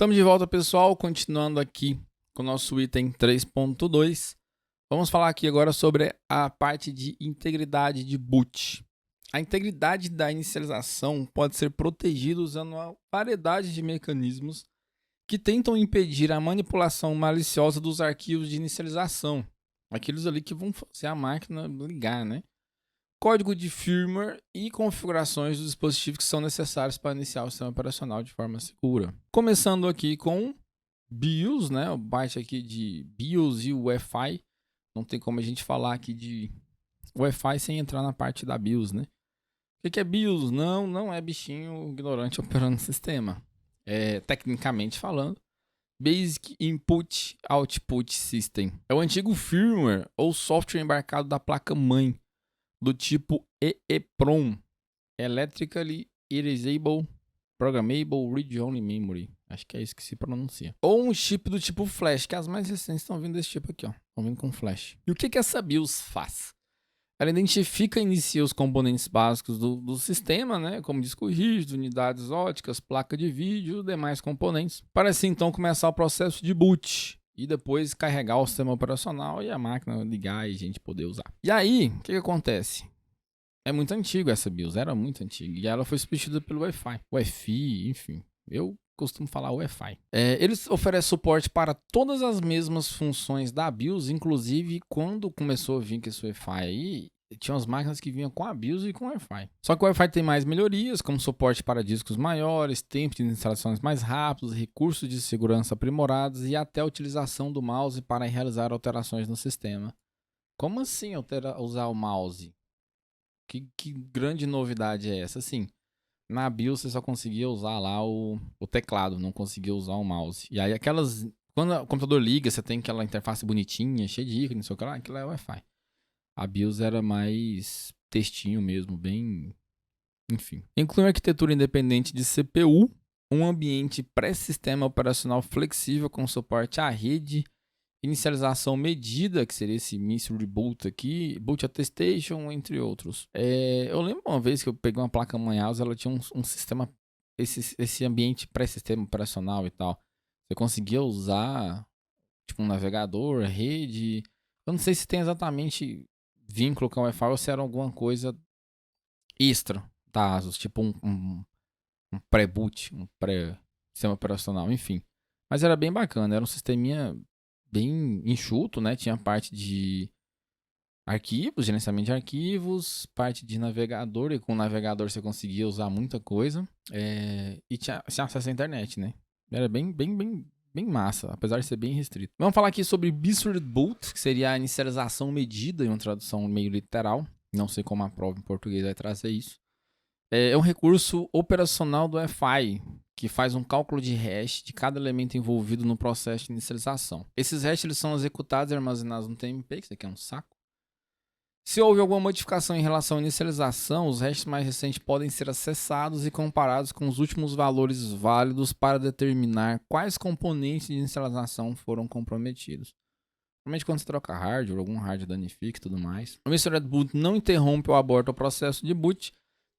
Estamos de volta, pessoal, continuando aqui com o nosso item 3.2. Vamos falar aqui agora sobre a parte de integridade de boot. A integridade da inicialização pode ser protegida usando uma variedade de mecanismos que tentam impedir a manipulação maliciosa dos arquivos de inicialização. Aqueles ali que vão fazer a máquina ligar, né? Código de firmware e configurações dos dispositivos que são necessários para iniciar o sistema operacional de forma segura. Começando aqui com BIOS, né? O byte aqui de BIOS e o UEFI. Não tem como a gente falar aqui de UEFI sem entrar na parte da BIOS, né? O que é BIOS? Não é bichinho ignorante operando o sistema. Tecnicamente falando, Basic Input Output System. É o antigo firmware ou software embarcado da placa-mãe do tipo EEPROM, Electrically Erasable Programmable Read-Only Memory. Acho que é isso que se pronuncia. Ou um chip do tipo Flash, que as mais recentes estão vindo desse tipo aqui, ó. Estão vindo com Flash. E o que essa BIOS faz? Ela identifica e inicia os componentes básicos do sistema, né, como disco rígido, unidades óticas, placa de vídeo e demais componentes, para assim então começar o processo de boot e depois carregar o sistema operacional e a máquina ligar e a gente poder usar. E aí, o que acontece? É muito antigo essa BIOS, era muito antiga, e ela foi substituída pelo Wi-Fi. Wi-Fi, enfim, eu costumo falar Wi-Fi. Eles oferecem suporte para todas as mesmas funções da BIOS, inclusive quando começou a vir com esse Wi-Fi aí, tinha umas máquinas que vinham com a BIOS e com o Wi-Fi. Só que o Wi-Fi tem mais melhorias, como suporte para discos maiores, tempo de instalações mais rápidos, recursos de segurança aprimorados e até a utilização do mouse para realizar alterações no sistema. Como assim usar o mouse? Que grande novidade é essa? Assim, na BIOS você só conseguia usar lá o teclado, não conseguia usar o mouse. E aí quando o computador liga, você tem aquela interface bonitinha, cheia de ícones, não sei o que lá, aquilo é Wi-Fi. A BIOS era mais textinho mesmo, bem... Enfim. Inclui uma arquitetura independente de CPU, um ambiente pré-sistema operacional flexível com suporte à rede, inicialização medida, que seria esse mystery boot aqui, boot attestation, entre outros. Eu lembro uma vez que eu peguei uma placa-mãe ASUS, ela tinha um sistema, esse ambiente pré-sistema operacional e tal. Você conseguia usar, tipo, um navegador, rede... Eu não sei se tem exatamente vínculo com o Wi-Fi ou se era alguma coisa extra da ASUS, tipo um pré-boot, um pré-sistema operacional, enfim. Mas era bem bacana, era um sisteminha bem enxuto, né? Tinha parte de arquivos, gerenciamento de arquivos, parte de navegador, e com o navegador você conseguia usar muita coisa, e tinha acesso à internet, né? Era bem massa, apesar de ser bem restrito. Vamos falar aqui sobre Mystery Boot, que seria a inicialização medida, em uma tradução meio literal. Não sei como a prova em português vai trazer isso. É um recurso operacional do Wi-Fi, que faz um cálculo de hash de cada elemento envolvido no processo de inicialização. Esses hashes eles são executados e armazenados no TMP, que isso aqui é um saco. Se houve alguma modificação em relação à inicialização, os hashes mais recentes podem ser acessados e comparados com os últimos valores válidos para determinar quais componentes de inicialização foram comprometidos. Normalmente quando você troca hardware, algum hardware danifica e tudo mais. O Mystery Boot não interrompe ou aborta o processo de boot,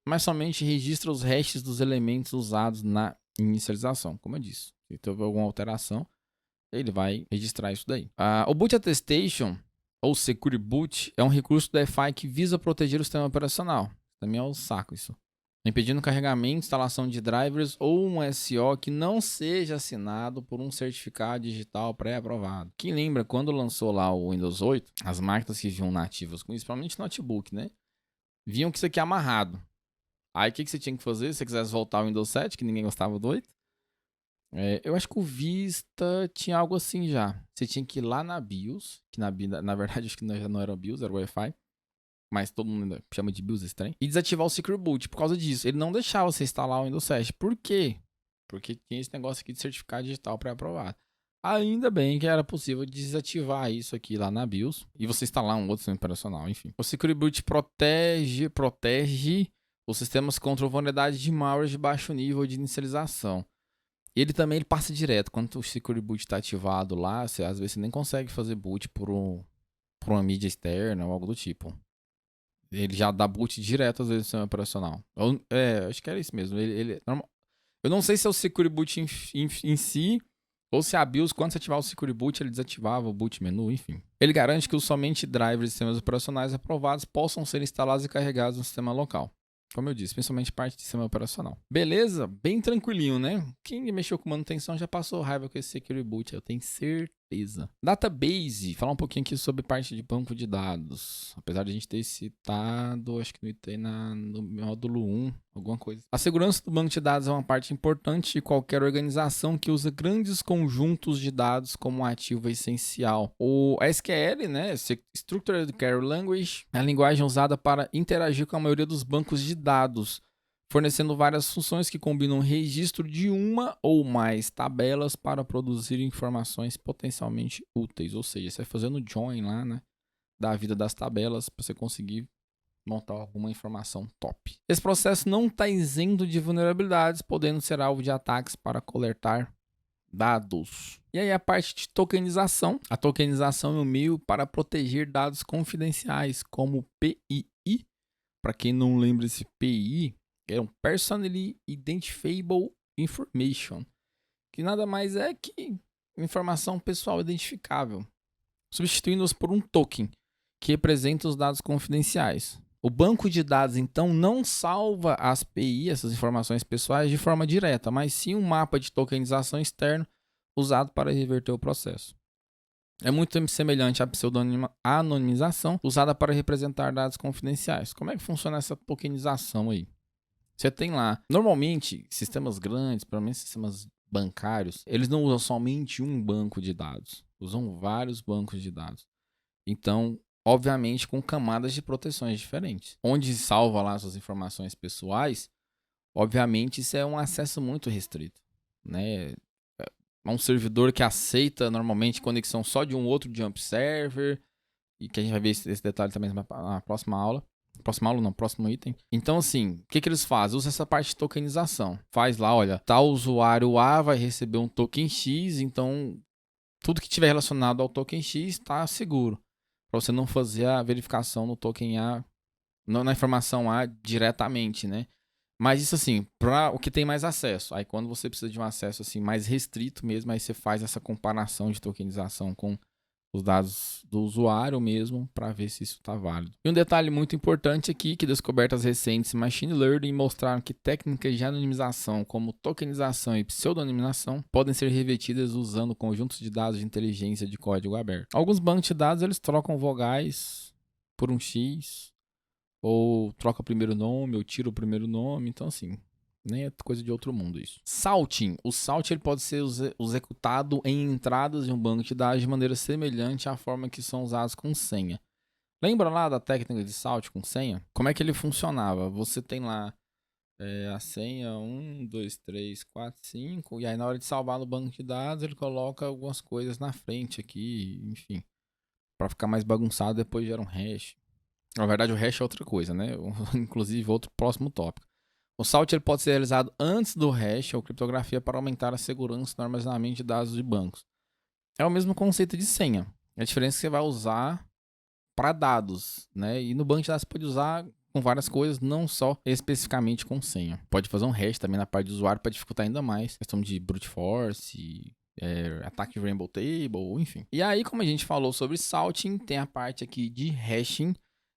mas somente registra os hashes dos elementos usados na inicialização, como eu disse. Se houve alguma alteração, ele vai registrar isso daí. O Boot Attestation, ou Secure Boot, é um recurso do Wi-Fi que visa proteger o sistema operacional. Também é um saco isso. Impedindo carregamento, instalação de drivers ou um SO que não seja assinado por um certificado digital pré-aprovado. Quem lembra, quando lançou lá o Windows 8, as máquinas que vinham nativas com isso, principalmente notebook, né? Vinham com isso aqui amarrado. Aí o que você tinha que fazer se você quisesse voltar ao Windows 7, que ninguém gostava do 8? Eu acho que o Vista tinha algo assim já. Você tinha que ir lá na BIOS, que na verdade acho que já não era BIOS, era o Wi-Fi. Mas todo mundo ainda chama de BIOS esse trem. E desativar o Secure Boot por causa disso. Ele não deixava você instalar o Windows 7. Por quê? Porque tinha esse negócio aqui de certificado digital pré-aprovado. Ainda bem que era possível desativar isso aqui lá na BIOS e você instalar um outro sistema operacional, enfim. O Secure Boot protege os sistemas contra vulnerabilidade de malware de baixo nível de inicialização. Ele também passa direto. Quando o Secure Boot está ativado lá, às vezes você nem consegue fazer boot por uma mídia externa ou algo do tipo. Ele já dá boot direto às vezes no sistema operacional. Acho que era isso mesmo. Eu não sei se é o Secure Boot em si, ou se a BIOS, quando você ativar o Secure Boot, ele desativava o boot menu, enfim. Ele garante que somente drivers de sistemas operacionais aprovados possam ser instalados e carregados no sistema local. Como eu disse, principalmente parte de sistema operacional. Beleza? Bem tranquilinho, né? Quem mexeu com manutenção já passou raiva com esse Secure Boot, eu tenho certeza. Database, falar um pouquinho aqui sobre parte de banco de dados. Apesar de a gente ter citado, acho que no item no módulo 1, alguma coisa. A segurança do banco de dados é uma parte importante de qualquer organização que usa grandes conjuntos de dados como um ativo essencial. O SQL, né, Structured Query Language, é a linguagem usada para interagir com a maioria dos bancos de dados, fornecendo várias funções que combinam o registro de uma ou mais tabelas para produzir informações potencialmente úteis. Ou seja, você vai fazendo join lá, né, da vida das tabelas para você conseguir montar alguma informação top. Esse processo não está isento de vulnerabilidades, podendo ser alvo de ataques para coletar dados. E aí a parte de tokenização. A tokenização é um meio para proteger dados confidenciais, como PII. Para quem não lembra, esse PII é um Personally Identifiable Information, que nada mais é que informação pessoal identificável, substituindo-os por um token, que representa os dados confidenciais. O banco de dados, então, não salva as PI, essas informações pessoais, de forma direta, mas sim um mapa de tokenização externo usado para reverter o processo. É muito semelhante à pseudonimização usada para representar dados confidenciais. Como é que funciona essa tokenização aí? Você tem lá, normalmente, sistemas grandes, pelo menos sistemas bancários, eles não usam somente um banco de dados, usam vários bancos de dados. Então, obviamente, com camadas de proteções diferentes. Onde salva lá suas informações pessoais, obviamente, isso é um acesso muito restrito, né? É um servidor que aceita, normalmente, conexão só de um outro jump server, e que a gente vai ver esse detalhe também na próxima aula. Próxima aula não, próximo item. Então, assim, o que eles fazem? Usa essa parte de tokenização. Faz lá, olha, tal usuário A vai receber um token X, então tudo que tiver relacionado ao token X está seguro. Para você não fazer a verificação no token A, na informação A diretamente, né? Mas isso assim, para o que tem mais acesso. Aí quando você precisa de um acesso assim mais restrito mesmo, aí você faz essa comparação de tokenização com os dados do usuário mesmo, para ver se isso está válido. E um detalhe muito importante aqui, que descobertas recentes em Machine Learning mostraram que técnicas de anonimização, como tokenização e pseudonimização, podem ser revertidas usando conjuntos de dados de inteligência de código aberto. Alguns bancos de dados, eles trocam vogais por um X, ou troca o primeiro nome, ou tira o primeiro nome, então assim, nem é coisa de outro mundo isso. Salting. O salting ele pode ser executado em entradas de um banco de dados de maneira semelhante à forma que são usados com senha. Lembra lá da técnica de salt com senha? Como é que ele funcionava? Você tem lá a senha 1, 2, 3, 4, 5, e aí na hora de salvar no banco de dados ele coloca algumas coisas na frente aqui, enfim, para ficar mais bagunçado, depois gera um hash. Na verdade o hash é outra coisa, né? Inclusive outro próximo tópico. O salt ele pode ser realizado antes do hash ou criptografia para aumentar a segurança no armazenamento de dados de bancos. É o mesmo conceito de senha. A diferença é que você vai usar para dados, né? E no banco de dados você pode usar com várias coisas, não só especificamente com senha. Pode fazer um hash também na parte do usuário para dificultar ainda mais. Questão de brute force, ataque de Rainbow Table, enfim. E aí, como a gente falou sobre salting, tem a parte aqui de hashing.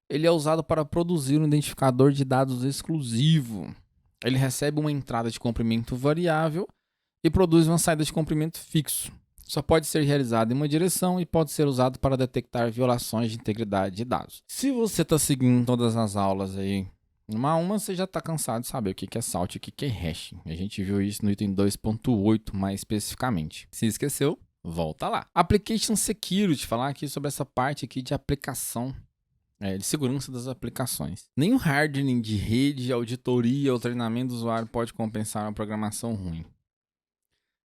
Ele é usado para produzir um identificador de dados exclusivo. Ele recebe uma entrada de comprimento variável e produz uma saída de comprimento fixo. Só pode ser realizado em uma direção e pode ser usado para detectar violações de integridade de dados. Se você está seguindo todas as aulas aí, uma a uma, você já está cansado de saber o que é salt e o que é hashing. A gente viu isso no item 2.8 mais especificamente. Se esqueceu, volta lá. Application Security, falar aqui sobre essa parte aqui de aplicação. De segurança das aplicações. Nenhum hardening de rede, auditoria ou treinamento do usuário pode compensar uma programação ruim.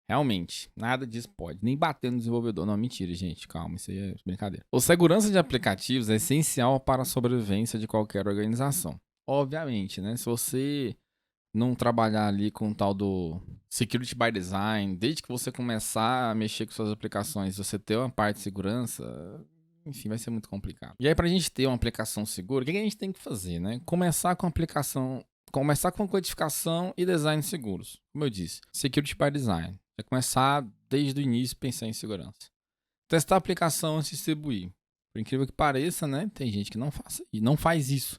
Realmente, nada disso pode. Nem bater no desenvolvedor. Não, mentira, gente. Calma, isso aí é brincadeira. A segurança de aplicativos é essencial para a sobrevivência de qualquer organização. Obviamente, né? Se você não trabalhar ali com o tal do Security by Design, desde que você começar a mexer com suas aplicações, você ter uma parte de segurança... Enfim, vai ser muito complicado. E aí, pra gente ter uma aplicação segura, o que a gente tem que fazer, né? Começar com a aplicação começar com codificação e design seguros. Como eu disse, security by design. É começar desde o início pensar em segurança. Testar a aplicação antes de distribuir. Por incrível que pareça, né? Tem gente que não faz isso.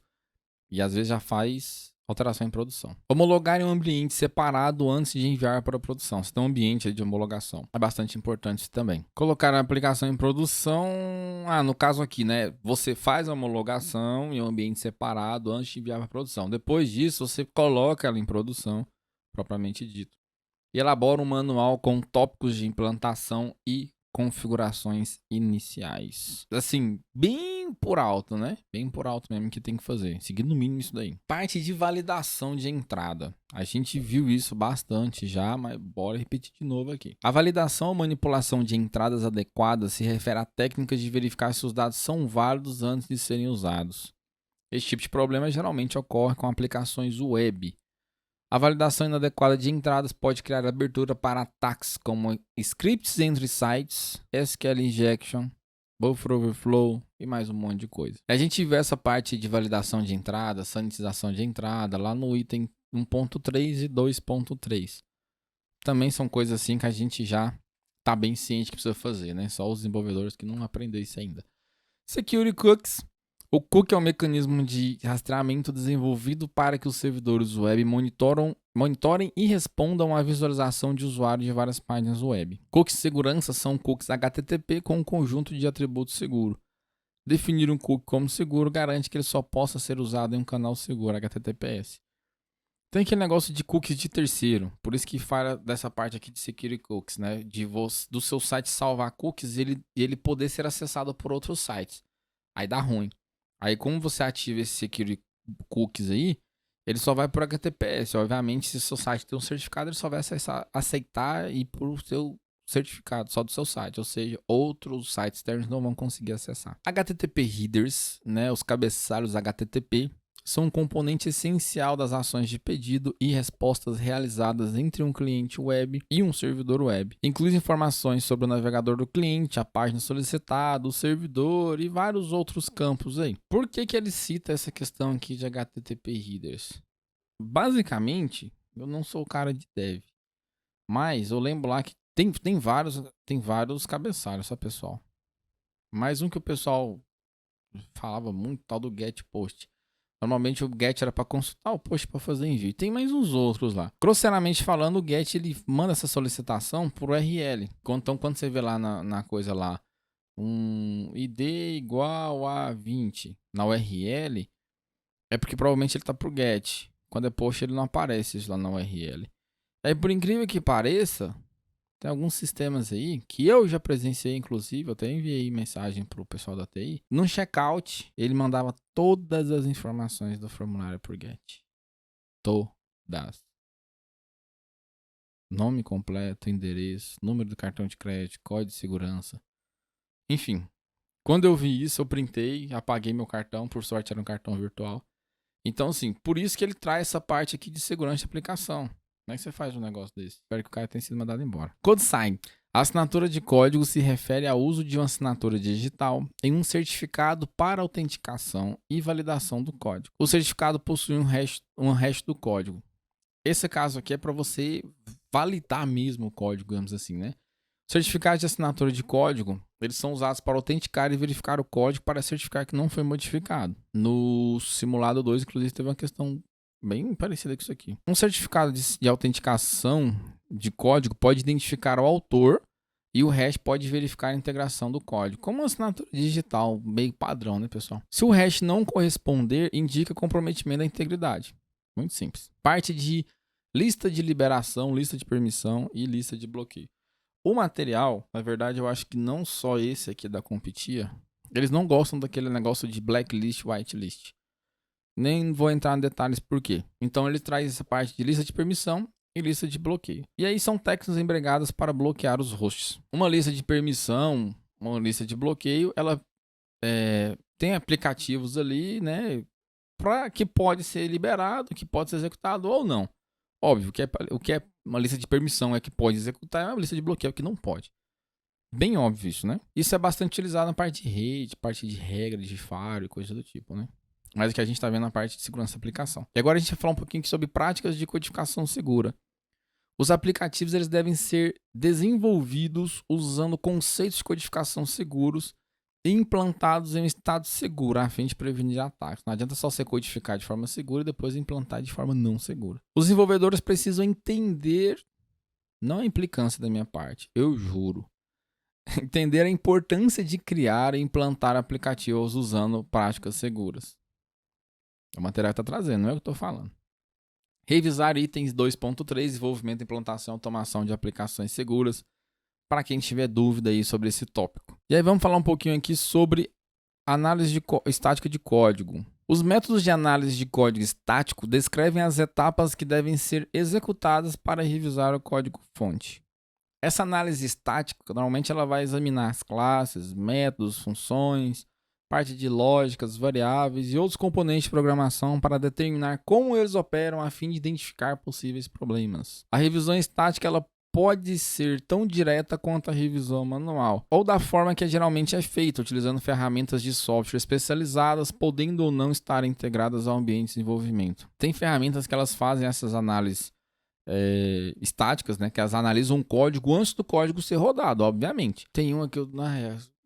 E às vezes já faz alteração em produção. Homologar em um ambiente separado antes de enviar para a produção. Você tem um ambiente de homologação. É bastante importante isso também. Colocar a aplicação em produção. No caso aqui, né? Você faz a homologação em um ambiente separado antes de enviar para a produção. Depois disso, você coloca ela em produção, propriamente dito. E elabora um manual com tópicos de implantação e configurações iniciais. Assim, bem por alto, né? Bem por alto mesmo que tem que fazer. Seguindo no mínimo isso daí. Parte de validação de entrada. A gente viu isso bastante já, mas bora repetir de novo aqui. A validação ou manipulação de entradas adequadas se refere a técnicas de verificar se os dados são válidos antes de serem usados. Esse tipo de problema geralmente ocorre com aplicações web. A validação inadequada de entradas pode criar abertura para ataques como scripts entre sites, SQL injection, buffer overflow e mais um monte de coisa. A gente vê essa parte de validação de entrada, sanitização de entrada lá no item 1.3 e 2.3. Também são coisas assim que a gente já está bem ciente que precisa fazer, né? Só os desenvolvedores que não aprenderam isso ainda. Security cookies. O cookie é um mecanismo de rastreamento desenvolvido para que os servidores web monitorem e respondam à visualização de usuários de várias páginas web. Cookies de segurança são cookies HTTP com um conjunto de atributos seguro. Definir um cookie como seguro garante que ele só possa ser usado em um canal seguro, HTTPS. Tem aquele negócio de cookies de terceiro, por isso que fala dessa parte aqui de security cookies, né? Do seu site salvar cookies e ele poder ser acessado por outros sites. Aí dá ruim. Aí, como você ativa esse security cookies aí, ele só vai por HTTPS. Obviamente, se o seu site tem um certificado, ele só vai aceitar e por seu certificado, só do seu site. Ou seja, outros sites externos não vão conseguir acessar. HTTP headers, né, os cabeçalhos HTTP, são um componente essencial das ações de pedido e respostas realizadas entre um cliente web e um servidor web. Inclui informações sobre o navegador do cliente, a página solicitada, o servidor e vários outros campos aí. Por que ele cita essa questão aqui de HTTP headers? Basicamente, eu não sou o cara de dev, mas eu lembro lá que tem vários cabeçalhos, só pessoal. Mais um que o pessoal falava muito, tal do get post. Normalmente o GET era para consultar o post para fazer envio. Tem mais uns outros lá. Grosseiramente falando, o GET ele manda essa solicitação por URL. Então, quando você vê lá na coisa lá, um ID igual a 20 na URL, é porque provavelmente ele está pro GET. Quando é post, ele não aparece isso lá na URL. Aí, por incrível que pareça, tem alguns sistemas aí que eu já presenciei, inclusive, eu até enviei mensagem pro pessoal da TI. No checkout, ele mandava todas as informações do formulário por GET. Todas. Nome completo, endereço, número do cartão de crédito, código de segurança. Enfim, quando eu vi isso, eu printei, apaguei meu cartão, por sorte era um cartão virtual. Então, assim, por isso que ele traz essa parte aqui de segurança de aplicação. Como é que você faz um negócio desse? Espero que o cara tenha sido mandado embora. CodeSign. A assinatura de código se refere ao uso de uma assinatura digital em um certificado para autenticação e validação do código. O certificado possui um hash do código. Esse caso aqui é para você validar mesmo o código, digamos assim, né? Certificados de assinatura de código, eles são usados para autenticar e verificar o código para certificar que não foi modificado. No simulado 2, inclusive, teve uma questão bem parecida com isso aqui. Um certificado de autenticação de código pode identificar o autor e o hash pode verificar a integração do código. Como uma assinatura digital, meio padrão, né, pessoal? Se o hash não corresponder, indica comprometimento da integridade. Muito simples. Parte de lista de liberação, lista de permissão e lista de bloqueio. O material, na verdade, eu acho que não só esse aqui da Competia, eles não gostam daquele negócio de blacklist, whitelist. Nem vou entrar em detalhes por quê. Então ele traz essa parte de lista de permissão e lista de bloqueio. E aí são técnicas empregadas para bloquear os hosts. Uma lista de permissão, uma lista de bloqueio, ela tem aplicativos ali, né, para que pode ser liberado, que pode ser executado ou não. Óbvio, o que é uma lista de permissão é que pode executar, é uma lista de bloqueio que não pode. Bem óbvio isso, né? Isso é bastante utilizado na parte de rede, parte de regra, de firewall e coisa do tipo, né? Mas o que a gente está vendo na parte de segurança da aplicação. E agora a gente vai falar um pouquinho sobre práticas de codificação segura. Os aplicativos eles devem ser desenvolvidos usando conceitos de codificação seguros e implantados em um estado seguro, a fim de prevenir ataques. Não adianta só você codificar de forma segura e depois implantar de forma não segura. Os desenvolvedores precisam entender, não a implicância da minha parte, eu juro, entender a importância de criar e implantar aplicativos usando práticas seguras. É o material que está trazendo, não é o que eu estou falando. Revisar itens 2.3, desenvolvimento, implantação e automação de aplicações seguras, para quem tiver dúvida aí sobre esse tópico. E aí vamos falar um pouquinho aqui sobre análise estática de código. Os métodos de análise de código estático descrevem as etapas que devem ser executadas para revisar o código-fonte. Essa análise estática, normalmente ela vai examinar as classes, métodos, funções, parte de lógicas, variáveis e outros componentes de programação para determinar como eles operam a fim de identificar possíveis problemas. A revisão estática ela pode ser tão direta quanto a revisão manual, ou da forma que geralmente é feita, utilizando ferramentas de software especializadas, podendo ou não estar integradas ao ambiente de desenvolvimento. Tem ferramentas que elas fazem essas análises estáticas, né, que elas analisam um código antes do código ser rodado, obviamente. Tem uma que eu...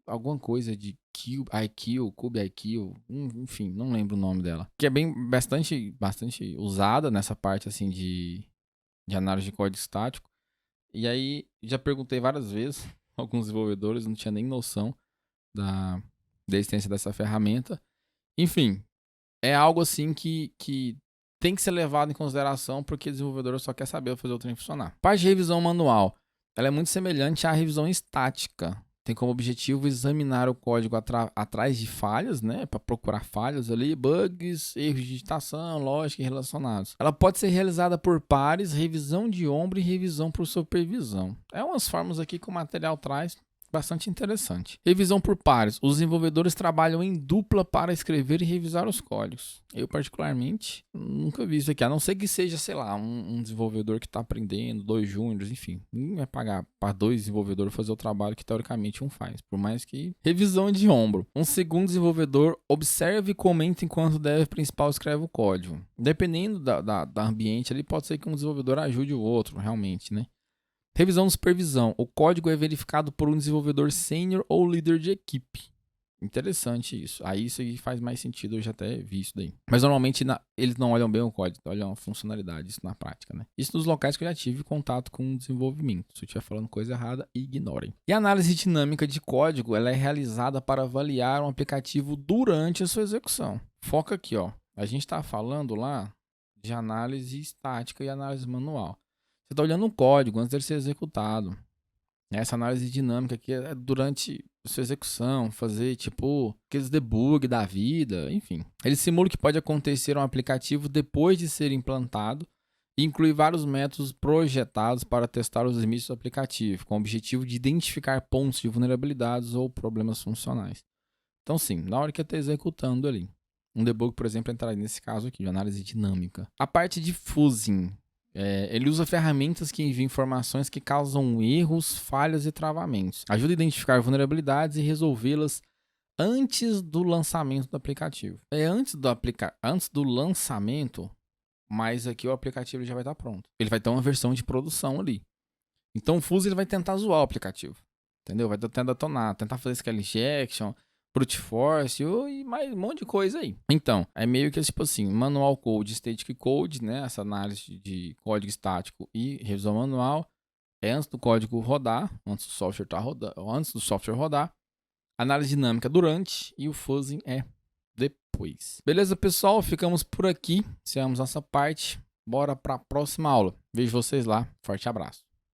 alguma coisa de CubeIQ, enfim, não lembro o nome dela. Que é bastante usada nessa parte assim de análise de código estático. E aí, já perguntei várias vezes, alguns desenvolvedores não tinham nem noção da existência dessa ferramenta. Enfim, é algo assim que tem que ser levado em consideração porque o desenvolvedor só quer saber fazer o trem funcionar. Parte de revisão manual, ela é muito semelhante à revisão estática. Tem como objetivo examinar o código atrás de falhas, né? Para procurar falhas ali, bugs, erros de digitação, lógica e relacionados. Ela pode ser realizada por pares, revisão de ombro e revisão por supervisão. É umas formas aqui que o material traz. Bastante interessante. Revisão por pares. Os desenvolvedores trabalham em dupla para escrever e revisar os códigos. Eu, particularmente, nunca vi isso aqui. A não ser que seja, sei lá, um desenvolvedor que está aprendendo, 2 júniores, enfim. Ninguém vai pagar para 2 desenvolvedores fazer o trabalho que, teoricamente, um faz. Por mais que... Revisão de ombro. Um segundo desenvolvedor observa e comenta enquanto o dev principal escreve o código. Dependendo da ambiente, ali pode ser que um desenvolvedor ajude o outro, realmente, né? Revisão de supervisão. O código é verificado por um desenvolvedor sênior ou líder de equipe. Interessante isso. Aí isso aí faz mais sentido, eu já até vi isso daí. Mas normalmente eles não olham bem o código, olham a funcionalidade, isso na prática, né? Isso nos locais que eu já tive contato com o desenvolvimento. Se eu estiver falando coisa errada, ignorem. E a análise dinâmica de código, ela é realizada para avaliar um aplicativo durante a sua execução. Foca aqui, ó. A gente está falando lá de análise estática e análise manual. Você está olhando um código antes dele ser executado. Essa análise dinâmica aqui é durante a sua execução, fazer tipo aqueles debug da vida, enfim. Ele simula o que pode acontecer um aplicativo depois de ser implantado e inclui vários métodos projetados para testar os limites do aplicativo, com o objetivo de identificar pontos de vulnerabilidades ou problemas funcionais. Então sim, na hora que eu estou executando ali. Um debug, por exemplo, entraria nesse caso aqui, de análise dinâmica. A parte de fuzzing. Ele usa ferramentas que enviam informações que causam erros, falhas e travamentos. Ajuda a identificar vulnerabilidades e resolvê-las antes do lançamento do aplicativo. Antes do lançamento, mas aqui o aplicativo já vai estar pronto. Ele vai ter uma versão de produção ali. Então o Fuzzy ele vai tentar zoar o aplicativo. Entendeu? Vai tentar detonar, tentar fazer scale injection, brute force e mais um monte de coisa aí. Então, é meio que tipo assim, manual code, static code, né? Essa análise de código estático e revisão manual é antes do código rodar, antes do software rodar. Análise dinâmica durante e o fuzzing é depois. Beleza, pessoal? Ficamos por aqui. Encerramos essa parte. Bora para a próxima aula. Vejo vocês lá. Forte abraço.